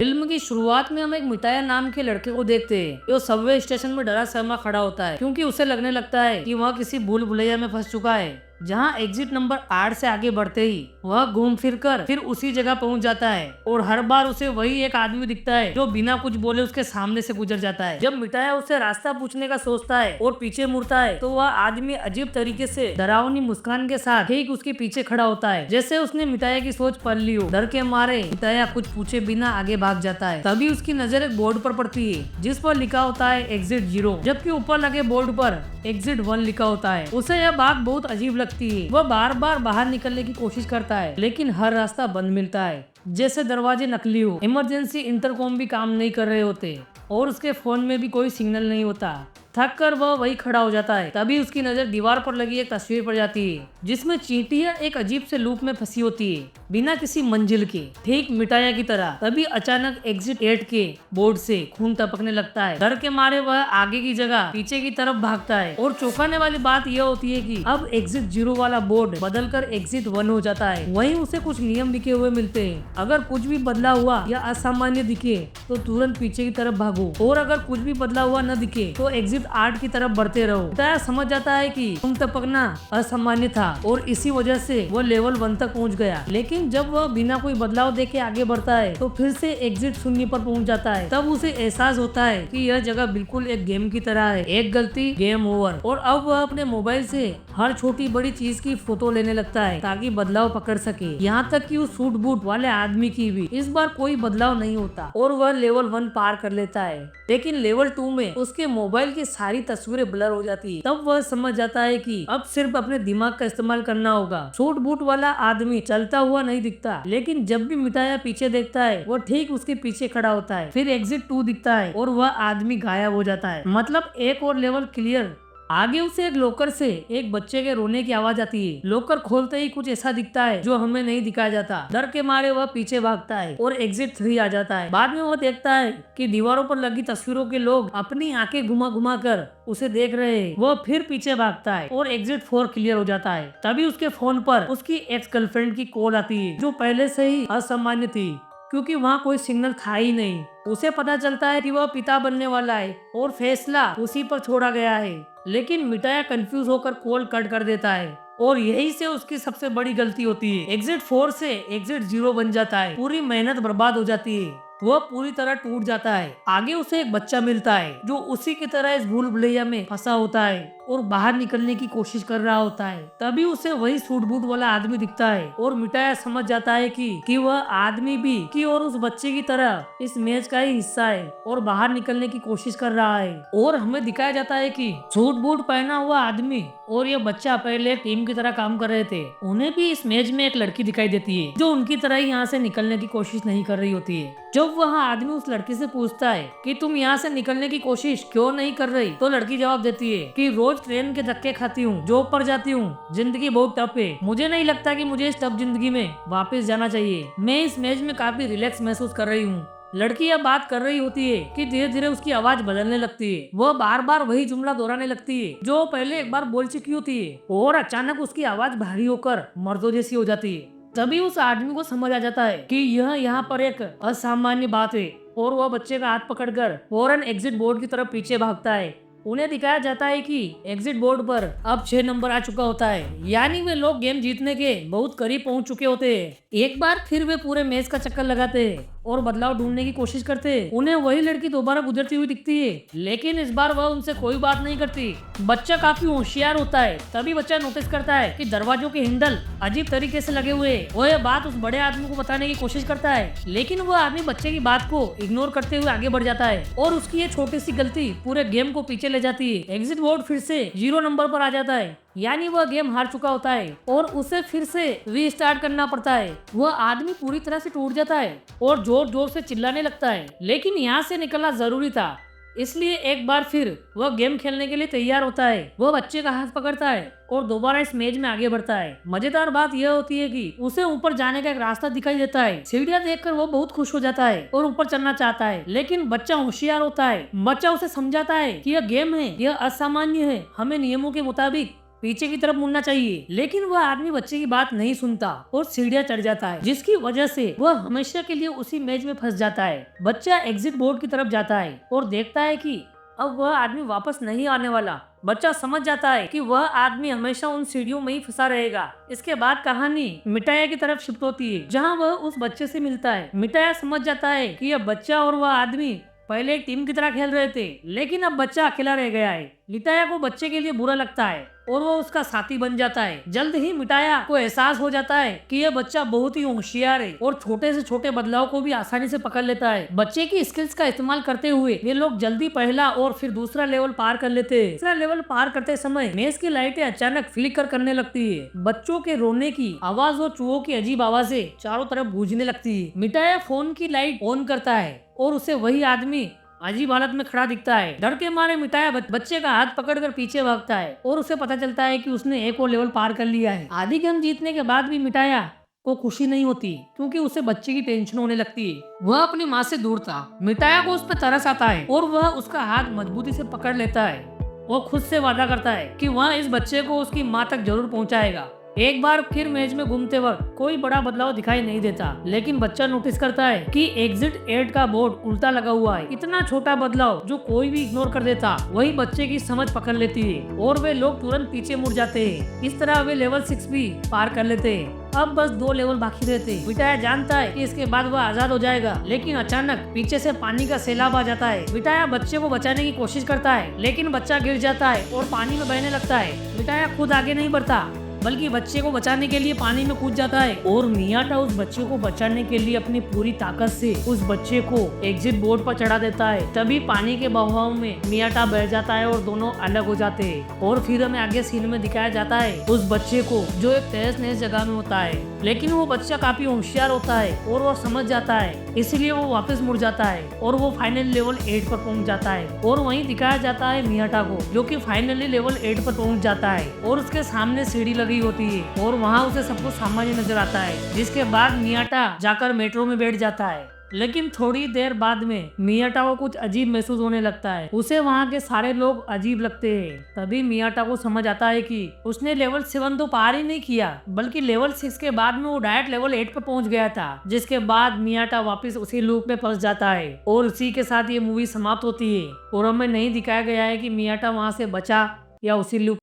Film की शुरुआत में हम एक मिताया नाम के लड़के को देखते हैं जो सबवे स्टेशन में डरा सहमा खड़ा होता है क्योंकि उसे लगने लगता है कि वह किसी भूल भुलैया में फंस चुका है। जहां एग्जिट नंबर 8 से आगे बढ़ते ही वह घूम फिर कर फिर उसी जगह पहुंच जाता है और हर बार उसे वही एक आदमी दिखता है जो बिना कुछ बोले उसके सामने से गुजर जाता है। जब मिताया उसे रास्ता पूछने का सोचता है और पीछे मुड़ता है तो वह आदमी अजीब तरीके से डरावनी मुस्कान के साथ ठीक उसके पीछे खड़ा होता है, जैसे उसने मिताया की सोच पढ़ ली हो। डर के मारे मिताया कुछ पूछे बिना आगे भाग जाता है। तभी उसकी नजर एक बोर्ड पर पड़ती है जिस पर लिखा होता है एग्जिट 0, जबकि ऊपर लगे बोर्ड पर एग्जिट 1 लिखा होता है। उसे यह बात बहुत अजीब लगती है। वह बार बार बाहर निकलने की कोशिश करता है लेकिन हर रास्ता बंद मिलता है, जैसे दरवाजे नकली हो। इमरजेंसी इंटरकॉम भी काम नहीं कर रहे होते और उसके फोन में भी कोई सिग्नल नहीं होता। थक कर वह वही खड़ा हो जाता है। तभी उसकी नजर दीवार पर लगी एक तस्वीर पड़ जाती है जिसमें चींटियां एक अजीब से लूप में फंसी होती है बिना किसी मंजिल के, ठीक मिताया की तरह। तभी अचानक एग्जिट 8 के बोर्ड से खून टपकने लगता है। डर के मारे वह आगे की जगह पीछे की तरफ भागता है और चौंकाने वाली बात यह होती है कि अब एग्जिट 0 वाला बोर्ड बदलकर एग्जिट 1 हो जाता है। वहीं उसे कुछ नियम लिखे हुए मिलते हैं, अगर कुछ भी बदला हुआ या असामान्य दिखे तो तुरंत पीछे की तरफ भागो और अगर कुछ भी बदला हुआ न दिखे तो एग्जिट 8 की तरफ बढ़ते रहो। मिताया समझ जाता है कि खून टपकना असामान्य था और इसी वजह से वह लेवल 1 तक पहुंच गया। लेकिन जब वह बिना कोई बदलाव देखे आगे बढ़ता है तो फिर से एग्जिट 0 पर पहुंच जाता है। तब उसे एहसास होता है कि यह जगह बिल्कुल एक गेम की तरह है, एक गलती गेम ओवर। और अब वह अपने मोबाइल से हर छोटी बड़ी चीज की फोटो लेने लगता है ताकि बदलाव पकड़ सके, यहाँ तक कि उस सूट बूट वाले आदमी की भी। इस बार कोई बदलाव नहीं होता और वह लेवल 1 पार कर लेता है। लेकिन लेवल 2 में उसके मोबाइल की सारी तस्वीरें ब्लर हो जाती है। तब वह समझ जाता है कि अब सिर्फ अपने दिमाग का इस्तेमाल करना होगा। सूट बूट वाला आदमी चलता हुआ नहीं दिखता, लेकिन जब भी मिताया पीछे देखता है वो ठीक उसके पीछे खड़ा होता है। फिर एग्जिट 2 दिखता है और वह आदमी गायब हो जाता है। मतलब एक और लेवल क्लियर। आगे उसे एक लॉकर से एक बच्चे के रोने की आवाज आती है। लॉकर खोलते ही कुछ ऐसा दिखता है जो हमें नहीं दिखाया जाता। डर के मारे वह पीछे भागता है और एग्जिट 3 आ जाता है। बाद में वह देखता है कि दीवारों पर लगी तस्वीरों के लोग अपनी आंखें घुमा घुमा कर उसे देख रहे हैं। वह फिर पीछे भागता है और एग्जिट 4 क्लियर हो जाता है। तभी उसके फोन पर उसकी एक्स गर्लफ्रेंड की कॉल आती है जो पहले से ही असामान्य थी क्योंकि वहाँ कोई सिग्नल था ही नहीं। उसे पता चलता है कि वह पिता बनने वाला है और फैसला उसी पर छोड़ा गया है। लेकिन मिताया कंफ्यूज होकर कॉल कट कर देता है और यही से उसकी सबसे बड़ी गलती होती है। एग्जिट 4 से एग्जिट 0 बन जाता है। पूरी मेहनत बर्बाद हो जाती है। वह पूरी तरह टूट जाता है। आगे उसे एक बच्चा मिलता है जो उसी की तरह इस भूल भुलैया में फंसा होता है और बाहर निकलने की कोशिश कर रहा होता है। तभी उसे वही सूट बूट वाला आदमी दिखता है और मिताया समझ जाता है कि वह आदमी भी की और उस बच्चे की तरह इस मैच का ही हिस्सा है और बाहर निकलने की कोशिश कर रहा है। और हमें दिखाया जाता है कि सूट बूट पहना हुआ आदमी और ये बच्चा पहले टीम की तरह काम कर रहे थे। उन्हें भी इस मैच में एक लड़की दिखाई देती है जो उनकी तरह ही यहाँ से निकलने की कोशिश नहीं कर रही होती है। जब वह आदमी उस लड़की से पूछता है कि तुम यहाँ से निकलने की कोशिश क्यों नहीं कर रही, तो लड़की जवाब देती है कि रोज ट्रेन के धक्के खाती हूँ, जॉब पर जाती हूँ, जिंदगी बहुत टफ है, मुझे नहीं लगता कि मुझे इस टफ जिंदगी में वापस जाना चाहिए। मैं इस मैच में काफी रिलैक्स महसूस कर रही हूँ। लड़की यह बात कर रही होती है कि धीरे धीरे उसकी आवाज बदलने लगती है। वह बार बार वही जुमला दोहराने लगती है जो पहले एक बार बोल चुकी होती है और अचानक उसकी आवाज भारी होकर मर्दों जैसी हो जाती है। तभी उस आदमी को समझ आ जाता है कि यह यहाँ पर एक असामान्य बात है और वह बच्चे का हाथ पकड़कर फौरन एग्जिट बोर्ड की तरफ पीछे भागता है। उन्हें दिखाया जाता है कि एग्जिट बोर्ड पर अब 6 नंबर आ चुका होता है, यानी वे लोग गेम जीतने के बहुत करीब पहुंच चुके होते हैं। एक बार फिर वे पूरे मैच का चक्कर लगाते हैं और बदलाव ढूंढने की कोशिश करते हैं। उन्हें वही लड़की दोबारा गुजरती हुई दिखती है, लेकिन इस बार वह उनसे कोई बात नहीं करती। बच्चा काफी होशियार होता है। तभी बच्चा नोटिस करता है कि दरवाजों के हैंडल अजीब तरीके से लगे हुए हैं। वह यह बात उस बड़े आदमी को बताने की कोशिश करता है, लेकिन वह आदमी बच्चे की बात को इग्नोर करते हुए आगे बढ़ जाता है और उसकी ये छोटी सी गलती पूरे गेम को पीछे ले जाती है। एग्जिट बोर्ड फिर से 0 नंबर पर आ जाता है, यानी वह गेम हार चुका होता है और उसे फिर से रीस्टार्ट करना पड़ता है। वह आदमी पूरी तरह से टूट जाता है और जोर जोर से चिल्लाने लगता है, लेकिन यहाँ से निकलना जरूरी था, इसलिए एक बार फिर वह गेम खेलने के लिए तैयार होता है। वह बच्चे का हाथ पकड़ता है और दोबारा इस मैच में आगे बढ़ता है। मजेदार बात यह होती है कि उसे ऊपर जाने का एक रास्ता दिखाई देता है। सीढ़ियां देखकर वो बहुत खुश हो जाता है और ऊपर चढ़ना चाहता है, लेकिन बच्चा होशियार होता है। बच्चा उसे समझाता है कि यह गेम है, यह असामान्य है, हमें नियमों के मुताबिक पीछे की तरफ मुड़ना चाहिए, लेकिन वह आदमी बच्चे की बात नहीं सुनता और सीढ़ियां चढ़ जाता है, जिसकी वजह से वह हमेशा के लिए उसी मेज में फंस जाता है। बच्चा एग्जिट बोर्ड की तरफ जाता है और देखता है कि अब वह आदमी वापस नहीं आने वाला। बच्चा समझ जाता है कि वह आदमी हमेशा उन सीढ़ियों में ही फंसा रहेगा। इसके बाद कहानी मिठाया की तरफ शिफ्ट होती है, जहां वह उस बच्चे से मिलता है। मिठाया समझ जाता है कि यह बच्चा और वह आदमी पहले एक टीम की तरह खेल रहे थे, लेकिन अब बच्चा अकेला रह गया है। मिठाया को बच्चे के लिए बुरा लगता है और वो उसका साथी बन जाता है। जल्द ही मिठाया को एहसास हो जाता है कि यह बच्चा बहुत ही होशियार है और छोटे से छोटे बदलाव को भी आसानी से पकड़ लेता है। बच्चे की स्किल्स का इस्तेमाल करते हुए ये लोग जल्दी पहला और फिर दूसरा लेवल पार कर लेते हैं। दूसरा लेवल पार करते समय मेज की लाइटें अचानक फ्लिकर करने लगती है। बच्चों के रोने की आवाज और चूहों की अजीब आवाजें चारों तरफ गूंजने लगती है। मिठाया फोन की लाइट ऑन करता है और उसे वही आदमी अजीब हालत में खड़ा दिखता है। डर के मारे मिठाया बच्चे का हाथ पकड़कर पीछे भागता है और उसे पता चलता है कि उसने एक और लेवल पार कर लिया है। आधी गेम जीतने के बाद भी मिठाया को खुशी नहीं होती, क्योंकि उसे बच्चे की टेंशन होने लगती है। वह अपनी माँ से दूर था। मिठाया को उस पर तरस आता है और वह उसका हाथ मजबूती से पकड़ लेता है। वो खुद से वादा करता है कि वह इस बच्चे को उसकी माँ तक जरूर पहुँचाएगा। एक बार फिर मेज में घूमते वक्त कोई बड़ा बदलाव दिखाई नहीं देता, लेकिन बच्चा नोटिस करता है कि एग्जिट 8 का बोर्ड उल्टा लगा हुआ है। इतना छोटा बदलाव जो कोई भी इग्नोर कर देता, वही बच्चे की समझ पकड़ लेती है और वे लोग तुरंत पीछे मुड़ जाते हैं। इस तरह वे लेवल 6 भी पार कर लेते हैं। अब बस 2 लेवल बाकी रहते हैं। मिठाया जानता है कि इसके बाद वह आजाद हो जाएगा, लेकिन अचानक पीछे से पानी का सैलाब आ जाता है। मिठाया बच्चे को बचाने की कोशिश करता है, लेकिन बच्चा गिर जाता है और पानी में बहने लगता है। मिठाया खुद आगे नहीं बढ़ता, बल्कि बच्चे को बचाने के लिए पानी में कूद जाता है और मियाटा उस बच्चे को बचाने के लिए अपनी पूरी ताकत से उस बच्चे को एग्जिट बोर्ड पर चढ़ा देता है। तभी पानी के बहाव में मियाटा बह जाता है और दोनों अलग हो जाते हैं। और फिर हमें आगे सीन में दिखाया जाता है उस बच्चे को जो एक तहस नहस जगह में होता है, लेकिन वो बच्चा काफी होशियार होता है और वो समझ जाता है, इसलिए वो वापस मुड़ जाता है और वो फाइनल लेवल 8 पर पहुंच जाता है। और वहीं दिखाया जाता है मियाटा को, जो कि फाइनली लेवल 8 पर पहुंच जाता है और उसके सामने सीढ़ी लगी होती है और वहाँ उसे सब कुछ सामान्य नजर आता है। जिसके बाद मियाटा जाकर मेट्रो में बैठ जाता है, लेकिन थोड़ी देर बाद में मियाटा को कुछ अजीब महसूस होने लगता है। उसे वहाँ के सारे लोग अजीब लगते हैं। तभी मियाटा को समझ आता है कि उसने लेवल 7 तो पार ही नहीं किया, बल्कि लेवल 6 के बाद में वो डायरेक्ट लेवल 8 पर पहुंच गया था। जिसके बाद मियाटा वापस उसी लूप में फंस जाता है और उसी के साथ ये मूवी समाप्त होती है और हमें नहीं दिखाया गया है कि मियाटा वहाँ से बचा या उसी लूप